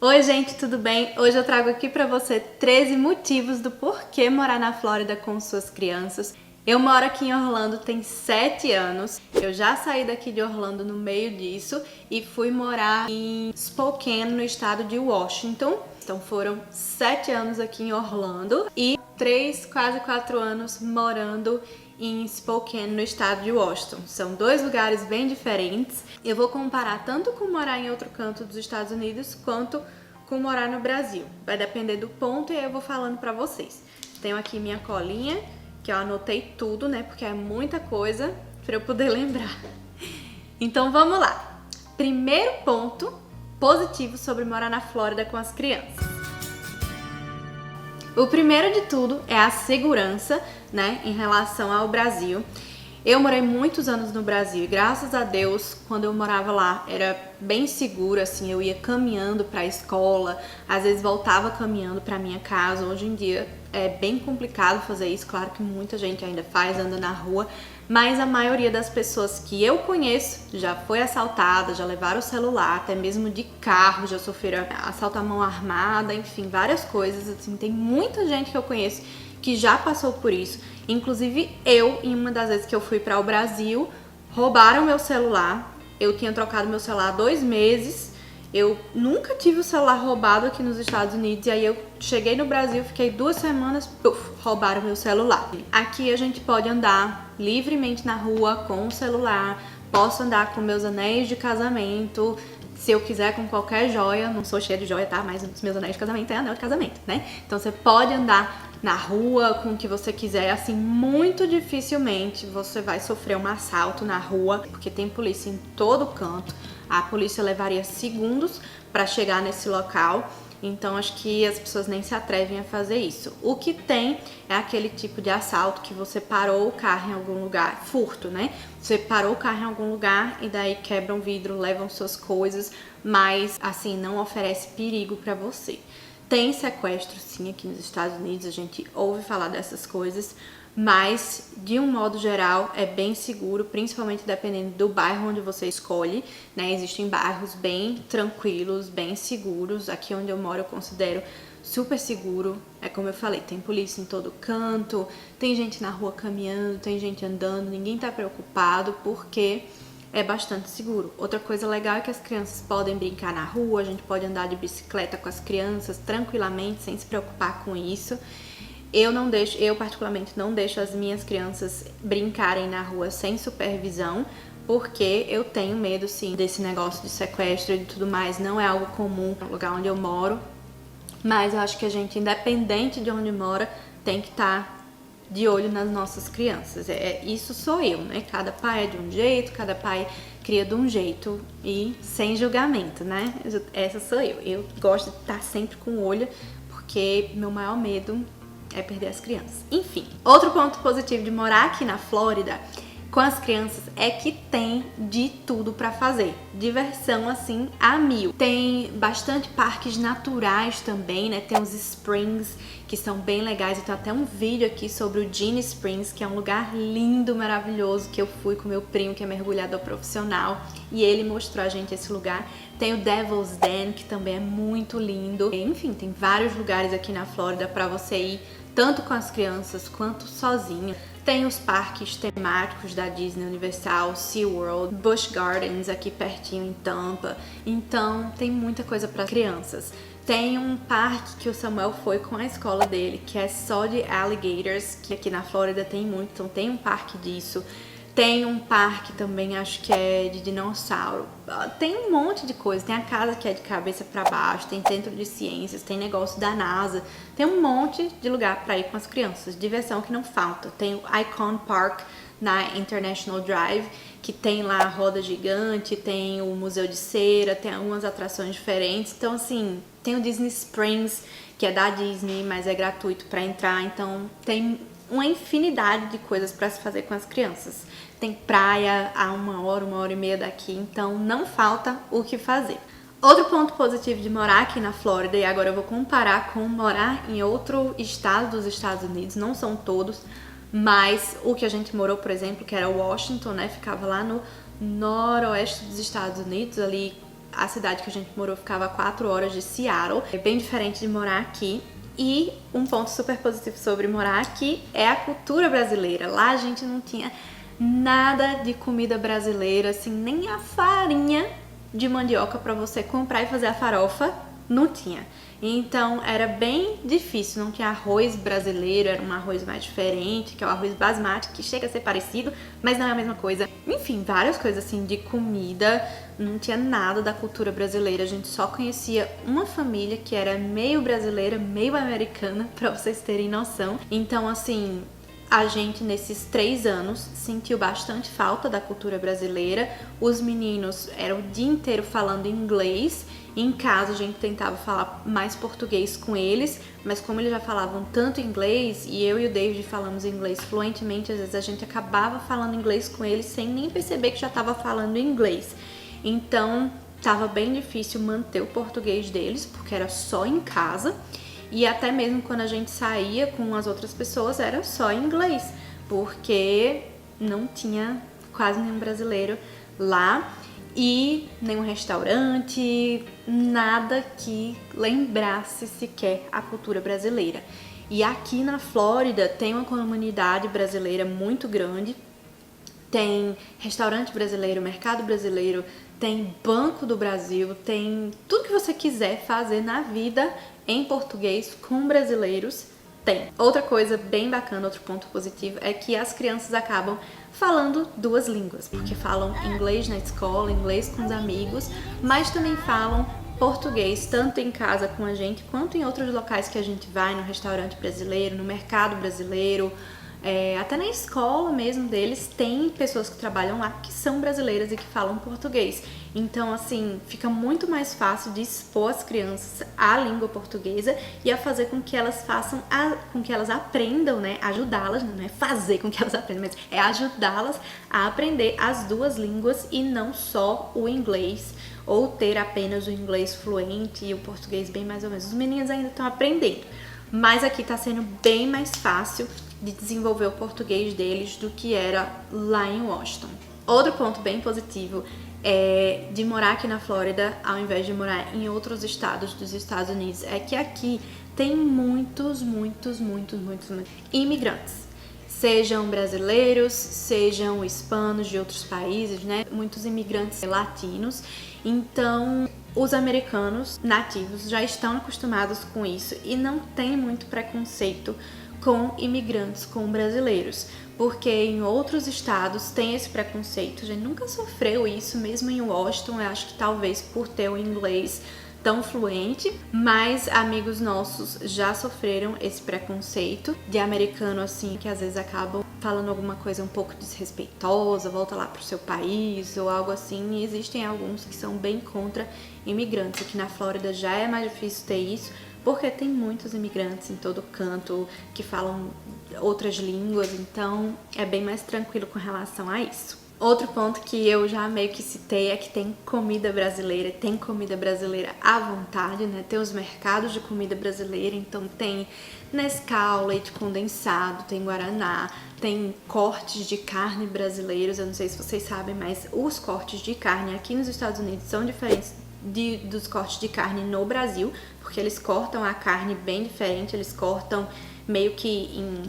Oi gente, tudo bem? Hoje eu trago aqui pra você 13 motivos do porquê morar na Flórida com suas crianças. Eu moro aqui em Orlando tem 7 anos. Eu já saí daqui de Orlando no meio disso e fui morar em Spokane, no estado de Washington. Então foram 7 anos aqui em Orlando e 3, quase 4 anos morando em Spokane, no estado de Washington. São dois lugares bem diferentes. Eu vou comparar tanto com morar em outro canto dos Estados Unidos quanto com morar no Brasil. Vai depender do ponto e aí eu vou falando pra vocês. Tenho aqui minha colinha, que eu anotei tudo, né? Porque é muita coisa pra eu poder lembrar. Então vamos lá. Primeiro ponto positivo sobre morar na Flórida com as crianças. O primeiro de tudo é a segurança, né, em relação ao Brasil. Eu morei muitos anos no Brasil e graças a Deus, quando eu morava lá, era bem seguro, assim, eu ia caminhando para a escola, às vezes voltava caminhando para minha casa. Hoje em dia é bem complicado fazer isso, claro que muita gente ainda faz, anda na rua, mas a maioria das pessoas que eu conheço já foi assaltada, já levaram o celular, até mesmo de carro, já sofreram assalto à mão armada, enfim, várias coisas, assim, tem muita gente que eu conheço que já passou por isso. Inclusive eu, em uma das vezes que eu fui para o Brasil, roubaram meu celular. Eu tinha trocado meu celular há 2 meses. Eu nunca tive o celular roubado aqui nos Estados Unidos. E aí eu cheguei no Brasil, fiquei 2 semanas, roubaram meu celular. Aqui a gente pode andar livremente na rua com o celular. Posso andar com meus anéis de casamento. Se eu quiser com qualquer joia, não sou cheia de joia, tá? Mas os meus anéis de casamento é anel de casamento, né? Então você pode andar na rua com o que você quiser, assim, muito dificilmente você vai sofrer um assalto na rua, porque tem polícia em todo canto. A polícia levaria segundos para chegar nesse local. Então acho que as pessoas nem se atrevem a fazer isso. O que tem é aquele tipo de assalto que você parou o carro em algum lugar, furto, né? Você parou o carro em algum lugar e daí quebram o vidro, levam suas coisas, mas assim, não oferece perigo para você. Tem sequestro sim aqui nos Estados Unidos, a gente ouve falar dessas coisas, mas de um modo geral é bem seguro, principalmente dependendo do bairro onde você escolhe, né? Existem bairros bem tranquilos, bem seguros. Aqui onde eu moro eu considero super seguro. É como eu falei, tem polícia em todo canto, tem gente na rua caminhando, tem gente andando, ninguém tá preocupado porque é bastante seguro. Outra coisa legal é que as crianças podem brincar na rua, a gente pode andar de bicicleta com as crianças tranquilamente, sem se preocupar com isso. Eu particularmente não deixo as minhas crianças brincarem na rua sem supervisão, porque eu tenho medo sim desse negócio de sequestro e tudo mais. Não é algo comum no lugar onde eu moro, mas eu acho que a gente, independente de onde mora, tem que estar de olho nas nossas crianças. Isso sou eu, né? Cada pai é de um jeito, cada pai cria de um jeito e sem julgamento, né? Essa sou eu. Eu gosto de estar sempre com o olho, porque meu maior medo é perder as crianças. Enfim, outro ponto positivo de morar aqui na Flórida com as crianças é que tem de tudo pra fazer. Diversão, assim, a mil. Tem bastante parques naturais também, né? Tem os Springs, que são bem legais. Eu tenho até um vídeo aqui sobre o Genie Springs, que é um lugar lindo, maravilhoso, que eu fui com meu primo, que é mergulhador profissional, e ele mostrou a gente esse lugar. Tem o Devil's Den, que também é muito lindo. Enfim, tem vários lugares aqui na Flórida pra você ir, tanto com as crianças quanto sozinho. Tem os parques temáticos da Disney, Universal, SeaWorld, Busch Gardens aqui pertinho em Tampa. Então tem muita coisa para crianças. Tem um parque que o Samuel foi com a escola dele, que é só de alligators, que aqui na Flórida tem muito, então tem um parque disso. Tem um parque também, acho que é de dinossauro. Tem um monte de coisa. Tem a casa que é de cabeça para baixo, tem centro de ciências, tem negócio da NASA. Tem um monte de lugar para ir com as crianças. Diversão que não falta. Tem o Icon Park na International Drive, que tem lá a roda gigante, tem o Museu de Cera, tem algumas atrações diferentes. Então, assim, tem o Disney Springs, que é da Disney, mas é gratuito para entrar. Então, tem uma infinidade de coisas para se fazer com as crianças. Tem praia a 1 hora e meia daqui, então não falta o que fazer. Outro ponto positivo de morar aqui na Flórida, e agora eu vou comparar com morar em outro estado dos Estados Unidos, não são todos, mas o que a gente morou, por exemplo, que era Washington, né, ficava lá no noroeste dos Estados Unidos, ali A cidade que a gente morou ficava a 4 horas de Seattle, é bem diferente de morar aqui. E um ponto super positivo sobre morar aqui é a cultura brasileira. Lá a gente não tinha nada de comida brasileira, assim, nem a farinha de mandioca para você comprar e fazer a farofa, não tinha. Então era bem difícil, não tinha arroz brasileiro, era um arroz mais diferente, que é o arroz basmati, que chega a ser parecido, mas não é a mesma coisa. Enfim, várias coisas assim de comida, não tinha nada da cultura brasileira, a gente só conhecia uma família que era meio brasileira, meio americana, pra vocês terem noção. Então assim, a gente nesses 3 anos sentiu bastante falta da cultura brasileira. Os meninos eram o dia inteiro falando inglês. Em casa a gente tentava falar mais português com eles, mas como eles já falavam tanto inglês e eu e o David falamos inglês fluentemente, às vezes a gente acabava falando inglês com eles sem nem perceber que já estava falando inglês. Então estava bem difícil manter o português deles, porque era só em casa. E até mesmo quando a gente saía com as outras pessoas era só em inglês, porque não tinha quase nenhum brasileiro lá e nenhum restaurante, nada que lembrasse sequer a cultura brasileira. E aqui na Flórida tem uma comunidade brasileira muito grande, tem restaurante brasileiro, mercado brasileiro, tem Banco do Brasil, tem tudo que você quiser fazer na vida em português com brasileiros, tem. Outra coisa bem bacana, outro ponto positivo, é que as crianças acabam falando 2 línguas, porque falam inglês na escola, inglês com os amigos, mas também falam português, tanto em casa com a gente, quanto em outros locais que a gente vai, no restaurante brasileiro, no mercado brasileiro, até na escola mesmo deles, tem pessoas que trabalham lá que são brasileiras e que falam português. Então, assim, fica muito mais fácil de expor as crianças à língua portuguesa e a fazer com que elas com que elas aprendam, né? Ajudá-las, não é fazer com que elas aprendam, mas é ajudá-las a aprender as 2 línguas e não só o inglês, ou ter apenas o inglês fluente e o português bem mais ou menos. Os meninos ainda estão aprendendo, mas aqui tá sendo bem mais fácil de desenvolver o português deles do que era lá em Washington. Outro ponto bem positivo de morar aqui na Flórida, ao invés de morar em outros estados dos Estados Unidos, é que aqui tem muitos imigrantes. Sejam brasileiros, sejam hispanos de outros países, né? Muitos imigrantes latinos. Então, os americanos nativos já estão acostumados com isso e não tem muito preconceito com imigrantes, com brasileiros, porque em outros estados tem esse preconceito. A gente nunca sofreu isso, mesmo em Washington, eu acho que talvez por ter o inglês tão fluente, mas amigos nossos já sofreram esse preconceito de americano, assim, que às vezes acabam falando alguma coisa um pouco desrespeitosa, volta lá pro seu país ou algo assim, e existem alguns que são bem contra imigrantes. Aqui na Flórida já é mais difícil ter isso, porque tem muitos imigrantes em todo canto que falam outras línguas, então é bem mais tranquilo com relação a isso. Outro ponto que eu já meio que citei é que tem comida brasileira à vontade, né? Tem os mercados de comida brasileira, então tem Nescau, leite condensado, tem Guaraná, tem cortes de carne brasileiros. Eu não sei se vocês sabem, mas os cortes de carne aqui nos Estados Unidos são diferentes dos cortes de carne no Brasil, porque eles cortam a carne bem diferente, eles cortam meio que em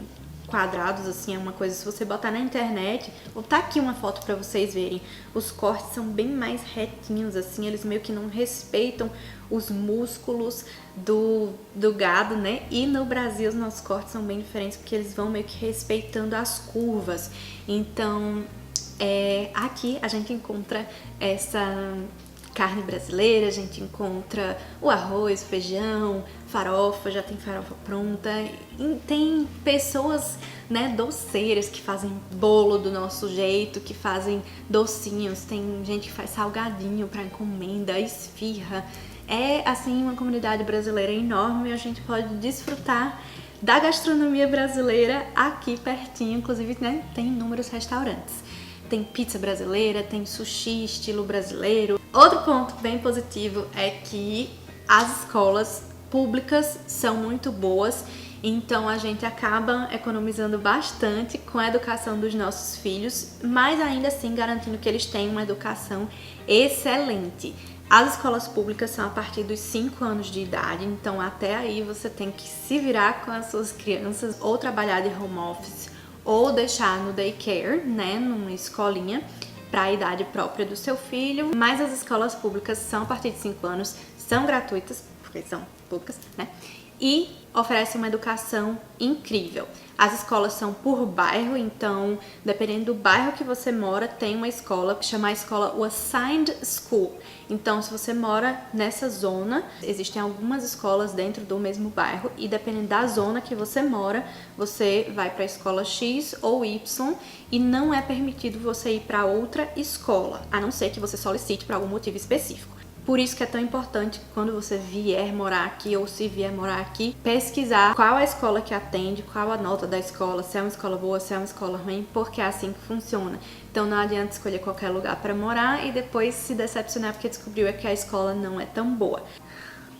quadrados, assim, é uma coisa, se você botar na internet, vou botar aqui uma foto pra vocês verem, os cortes são bem mais retinhos, assim, eles meio que não respeitam os músculos do gado, né? E no Brasil os nossos cortes são bem diferentes, porque eles vão meio que respeitando as curvas. Então, aqui a gente encontra essa carne brasileira, a gente encontra o arroz, o feijão, farofa, já tem farofa pronta. E tem pessoas, né, doceiras que fazem bolo do nosso jeito, que fazem docinhos, tem gente que faz salgadinho para encomenda, esfirra. É, assim, uma comunidade brasileira enorme e a gente pode desfrutar da gastronomia brasileira aqui pertinho, inclusive, né, tem inúmeros restaurantes. Tem pizza brasileira, tem sushi estilo brasileiro. Outro ponto bem positivo é que as escolas públicas são muito boas, então a gente acaba economizando bastante com a educação dos nossos filhos, mas ainda assim garantindo que eles tenham uma educação excelente. As escolas públicas são a partir dos 5 anos de idade, então até aí você tem que se virar com as suas crianças, ou trabalhar de home office, ou deixar no daycare, né, numa escolinha, para a idade própria do seu filho. Mas as escolas públicas são a partir de 5 anos, são gratuitas, porque são públicas, né? E oferecem uma educação incrível. As escolas são por bairro, então, dependendo do bairro que você mora, tem uma escola que chama a escola o Assigned School. Então, se você mora nessa zona, existem algumas escolas dentro do mesmo bairro e dependendo da zona que você mora, você vai para a escola X ou Y e não é permitido você ir para outra escola, a não ser que você solicite por algum motivo específico. Por isso que é tão importante, quando você vier morar aqui ou se vier morar aqui, pesquisar qual a escola que atende, qual a nota da escola, se é uma escola boa, se é uma escola ruim, porque é assim que funciona. Então não adianta escolher qualquer lugar para morar e depois se decepcionar porque descobriu que a escola não é tão boa.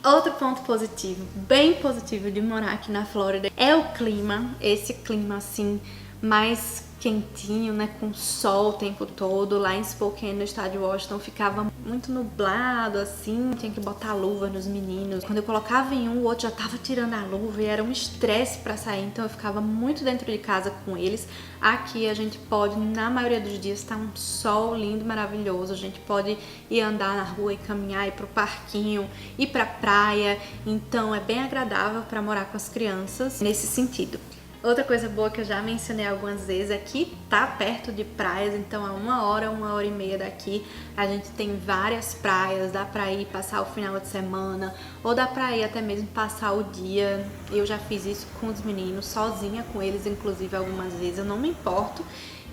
Outro ponto positivo, bem positivo de morar aqui na Flórida é o clima, esse clima assim mais quentinho, né, com sol o tempo todo. Lá em Spokane, no estado de Washington, ficava muito nublado, assim, tinha que botar luva nos meninos. Quando eu colocava em um, o outro já tava tirando a luva e era um estresse pra sair, então eu ficava muito dentro de casa com eles. Aqui a gente pode, na maioria dos dias, tá um sol lindo, maravilhoso, a gente pode ir andar na rua e caminhar, ir pro parquinho, ir pra praia, então é bem agradável pra morar com as crianças nesse sentido. Outra coisa boa que eu já mencionei algumas vezes é que tá perto de praias, então a 1 hora e meia daqui a gente tem várias praias, dá pra ir passar o final de semana, ou dá pra ir até mesmo passar o dia. Eu já fiz isso com os meninos, sozinha com eles, inclusive algumas vezes, eu não me importo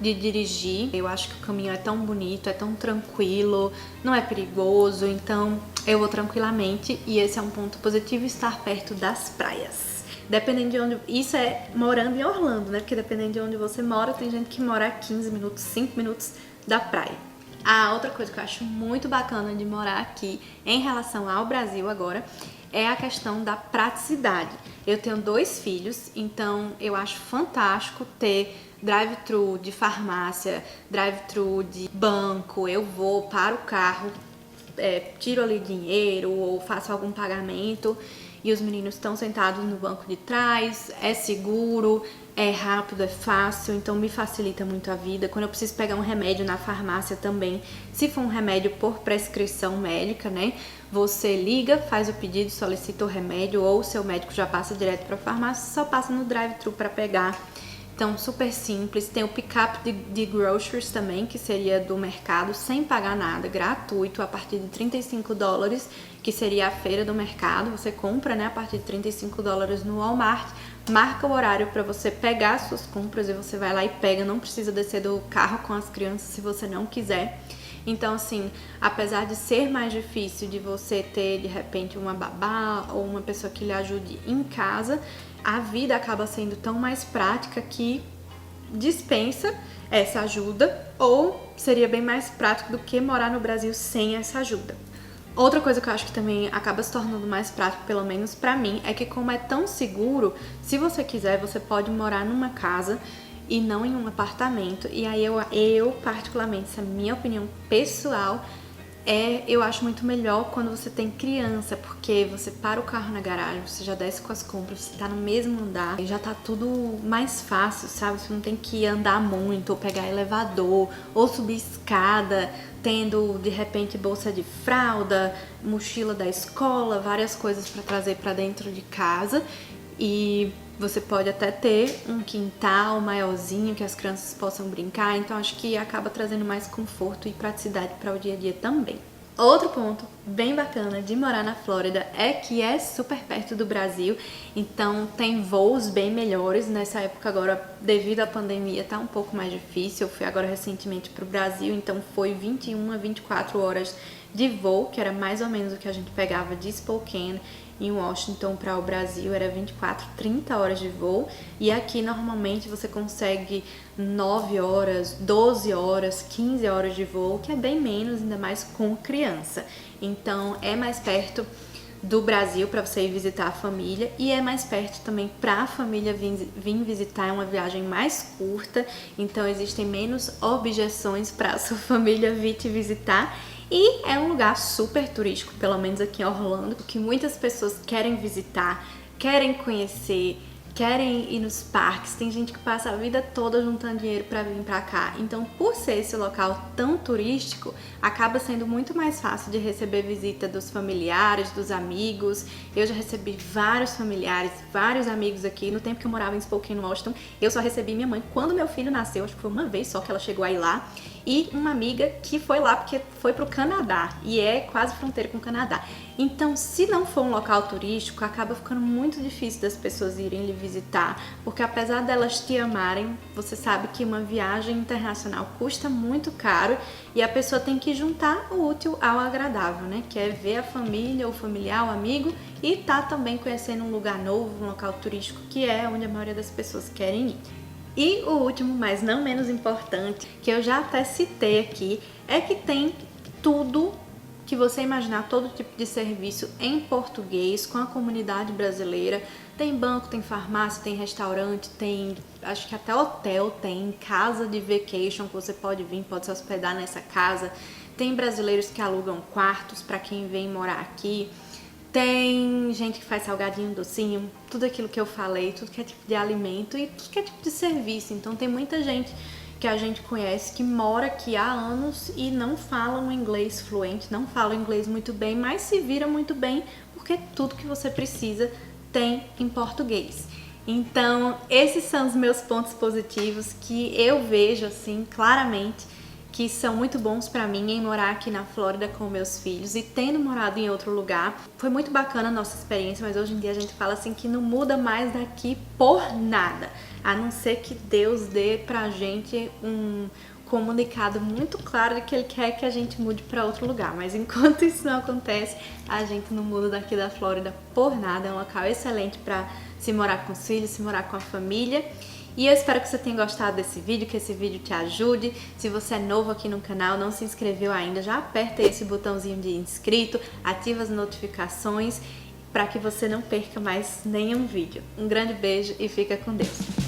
de dirigir. Eu acho que o caminho é tão bonito, é tão tranquilo, não é perigoso, então eu vou tranquilamente e esse é um ponto positivo, estar perto das praias. Dependendo de onde... Isso é morando em Orlando, né? Porque dependendo de onde você mora, tem gente que mora a 15 minutos, 5 minutos da praia. A outra coisa que eu acho muito bacana de morar aqui, em relação ao Brasil agora, é a questão da praticidade. Eu tenho 2 filhos, então eu acho fantástico ter drive-thru de farmácia, drive-thru de banco. Eu vou para o carro, tiro ali dinheiro ou faço algum pagamento e os meninos estão sentados no banco de trás, é seguro, é rápido, é fácil, então me facilita muito a vida. Quando eu preciso pegar um remédio na farmácia também, se for um remédio por prescrição médica, né, você liga, faz o pedido, solicita o remédio ou o seu médico já passa direto para a farmácia, só passa no drive-thru para pegar. Então, super simples. Tem o pick-up de groceries também, que seria do mercado, sem pagar nada, gratuito, a partir de $35, que seria a feira do mercado. Você compra, né, a partir de $35 no Walmart, marca o horário para você pegar as suas compras e você vai lá e pega. Não precisa descer do carro com as crianças se você não quiser. Então, assim, apesar de ser mais difícil de você ter, de repente, uma babá ou uma pessoa que lhe ajude em casa, a vida acaba sendo tão mais prática que dispensa essa ajuda, ou seria bem mais prático do que morar no Brasil sem essa ajuda. Outra coisa que eu acho que também acaba se tornando mais prático, pelo menos pra mim, é que como é tão seguro, se você quiser, você pode morar numa casa e não em um apartamento. E aí eu particularmente, essa é a minha opinião pessoal, eu acho muito melhor quando você tem criança, porque você para o carro na garagem, você já desce com as compras, você tá no mesmo andar, já tá tudo mais fácil, sabe? Você não tem que andar muito, ou pegar elevador, ou subir escada, tendo de repente bolsa de fralda, mochila da escola, várias coisas para trazer para dentro de casa. E você pode até ter um quintal maiorzinho que as crianças possam brincar, então acho que acaba trazendo mais conforto e praticidade para o dia a dia também. Outro ponto bem bacana de morar na Flórida é que é super perto do Brasil, então tem voos bem melhores. Nessa época agora, devido à pandemia, tá um pouco mais difícil. Eu fui agora recentemente para o Brasil, então foi 21 a 24 horas de voo, que era mais ou menos o que a gente pegava de Spokane em Washington para o Brasil, era 24, 30 horas de voo, e aqui normalmente você consegue 9 horas, 12 horas, 15 horas de voo, que é bem menos, ainda mais com criança. Então é mais perto do Brasil para você ir visitar a família, e é mais perto também para a família vir visitar. É uma viagem mais curta, então existem menos objeções para a sua família vir te visitar. E é um lugar super turístico, pelo menos aqui em Orlando, que muitas pessoas querem visitar, querem conhecer, querem ir nos parques. Tem gente que passa a vida toda juntando dinheiro para vir para cá. Então, por ser esse local tão turístico, acaba sendo muito mais fácil de receber visita dos familiares, dos amigos. Eu já recebi vários familiares, vários amigos aqui. No tempo que eu morava em Spokane, Washington, eu só recebi minha mãe quando meu filho nasceu. Acho que foi uma vez só que ela chegou aí lá. E uma amiga que foi lá porque foi pro Canadá e é quase fronteira com o Canadá. Então, se não for um local turístico, acaba ficando muito difícil das pessoas irem lhe visitar, porque apesar delas te amarem, você sabe que uma viagem internacional custa muito caro e a pessoa tem que juntar o útil ao agradável, né? Que é ver a família, o familiar, o amigo e tá também conhecendo um lugar novo, um local turístico, que é onde a maioria das pessoas querem ir. E o último, mas não menos importante, que eu já até citei aqui, é que tem tudo que você imaginar, todo tipo de serviço em português, com a comunidade brasileira. Tem banco, tem farmácia, tem restaurante, tem, acho que até hotel, tem casa de vacation que você pode vir, pode se hospedar nessa casa. Tem brasileiros que alugam quartos para quem vem morar aqui. Tem gente que faz salgadinho, docinho, tudo aquilo que eu falei, tudo que é tipo de alimento e tudo que é tipo de serviço. Então tem muita gente que a gente conhece que mora aqui há anos e não fala um inglês fluente, não fala inglês muito bem, mas se vira muito bem porque tudo que você precisa tem em português. Então esses são os meus pontos positivos que eu vejo assim claramente que são muito bons pra mim em morar aqui na Flórida com meus filhos e tendo morado em outro lugar. Foi muito bacana a nossa experiência, mas hoje em dia a gente fala assim que não muda mais daqui por nada, a não ser que Deus dê pra gente um comunicado muito claro de que Ele quer que a gente mude pra outro lugar. Mas enquanto isso não acontece, a gente não muda daqui da Flórida por nada. É um local excelente pra se morar com os filhos, se morar com a família. E eu espero que você tenha gostado desse vídeo, que esse vídeo te ajude. Se você é novo aqui no canal, não se inscreveu ainda, já aperta esse botãozinho de inscrito, ativa as notificações para que você não perca mais nenhum vídeo. Um grande beijo e fica com Deus!